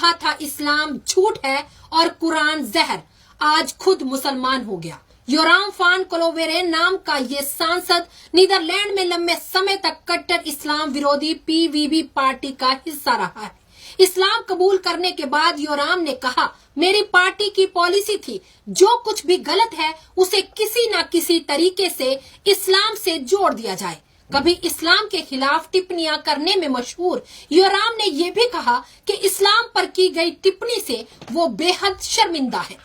कहा था इस्लाम झूठ है और कुरान जहर, आज खुद मुसलमान हो गया। योराम फान कोलोवेरेन नाम का ये सांसद नीदरलैंड में लंबे समय तक कट्टर इस्लाम विरोधी पीवीवी पार्टी का हिस्सा रहा है। इस्लाम कबूल करने के बाद योराम ने कहा, मेरी पार्टी की पॉलिसी थी जो कुछ भी गलत है उसे किसी न किसी तरीके से इस्लाम से जोड़ दिया जाए। कभी इस्लाम के खिलाफ टिप्पणियां करने में मशहूर योराम ने यह भी कहा कि इस्लाम पर की गई टिप्पणी से वो बेहद शर्मिंदा है।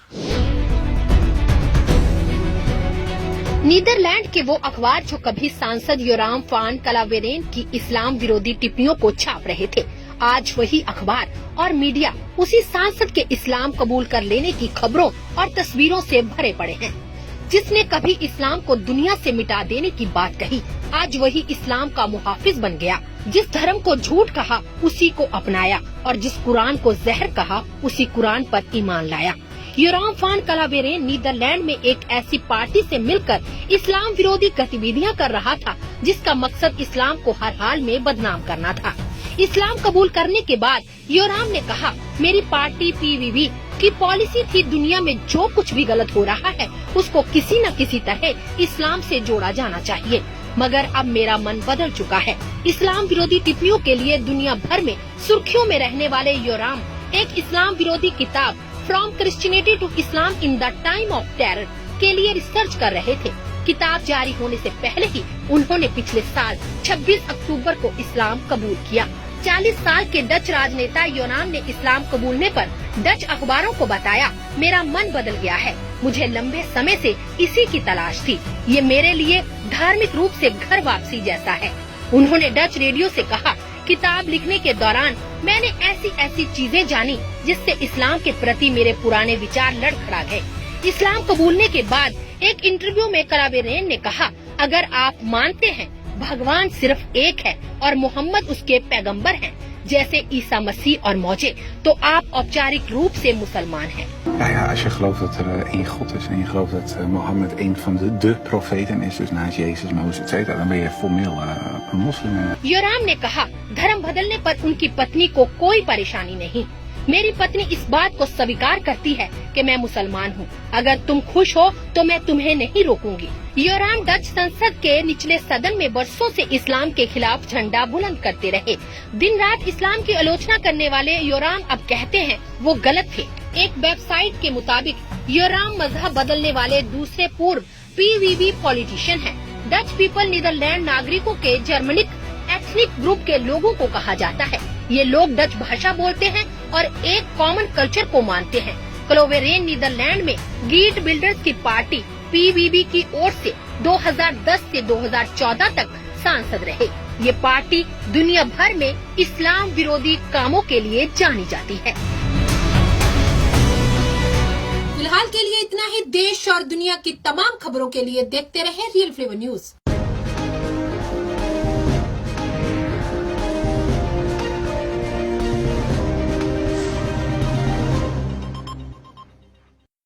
नीदरलैंड के वो अखबार जो कभी सांसद योराम फान कोलोवेरेन की इस्लाम विरोधी टिप्पणियों को छाप रहे थे, आज वही अखबार और मीडिया उसी सांसद के इस्लाम कबूल कर लेने की खबरों और तस्वीरों से भरे पड़े हैं। जिसने कभी इस्लाम को दुनिया से मिटा देने की बात कही, आज वही इस्लाम का मुहाफिज बन गया। जिस धर्म को झूठ कहा उसी को अपनाया और जिस कुरान को जहर कहा उसी कुरान पर ईमान लाया। योराम फान कोलोवेरेन नीदरलैंड में एक ऐसी पार्टी से मिलकर इस्लाम विरोधी गतिविधियां कर रहा था जिसका मकसद इस्लाम को हर हाल में बदनाम करना था। इस्लाम कबूल करने के बाद योराम ने कहा, मेरी पार्टी पीवीवी की पॉलिसी थी दुनिया में जो कुछ भी गलत हो रहा है उसको किसी न किसी तरह इस्लाम से जोड़ा जाना चाहिए, मगर अब मेरा मन बदल चुका है। इस्लाम विरोधी टिप्पणियों के लिए दुनिया भर में सुर्खियों में रहने वाले योराम एक इस्लाम विरोधी किताब from Christianity to Islam in the time of terror के लिए रिसर्च कर रहे थे। किताब जारी होने से पहले ही उन्होंने पिछले साल 26 अक्टूबर को इस्लाम कबूल किया। 40 साल के डच राजनेता योराम ने इस्लाम कबूलने पर डच अखबारों को बताया, मेरा मन बदल गया है, मुझे लंबे समय से इसी की तलाश थी, ये मेरे लिए धार्मिक रूप से घर वापसी जैसा है। उन्होंने डच रेडियो से कहा, किताब लिखने के दौरान मैंने ऐसी चीजें जानी जिससे इस्लाम के प्रति मेरे पुराने विचार लड़खड़ा गए। इस्लाम कबूलने के बाद एक इंटरव्यू में कोलोवेरेन ने कहा, अगर आप मानते हैं भगवान सिर्फ एक है और मोहम्मद उसके पैगंबर हैं, जैसे ईसा मसीह और मौजे, तो आप औपचारिक रूप से मुसलमान हैं। Ja, als je gelooft dat er één God is en je gelooft dat Mohammed een van de profeten is, dus naast Jezus, Mozes, etc., dan ben je formeel een moslim. योराम ने कहा, धर्म बदलने पर उनकी पत्नी को कोई परेशानी नहीं। मेरी पत्नी इस बात को स्वीकार करती है कि मैं मुसलमान हूँ। अगर तुम खुश हो तो मैं तुम्हें नहीं रोकूंगी। योराम डच संसद के निचले सदन में वर्षों से इस्लाम के खिलाफ झंडा बुलंद करते रहे। दिन रात इस्लाम की आलोचना करने वाले योराम अब कहते हैं वो गलत थे। एक वेबसाइट के मुताबिक योराम मजहब बदलने वाले दूसरे पूर्व पीवीवी पॉलिटिशियन हैं। डच पीपल नीदरलैंड नागरिकों के जर्मनिक एथनिक ग्रुप के लोगों को कहा जाता है। ये लोग डच भाषा बोलते हैं और एक कॉमन कल्चर को मानते हैं। कोलोवेरेन नीदरलैंड में गीट बिल्डर्स की पार्टी पीवीवी की ओर से 2010 से 2014 तक सांसद रहे। ये पार्टी दुनिया भर में इस्लाम विरोधी कामों के लिए जानी जाती है। फिलहाल के लिए इतना ही। देश और दुनिया की तमाम खबरों के लिए देखते रहे रियल फ्लेवर न्यूज।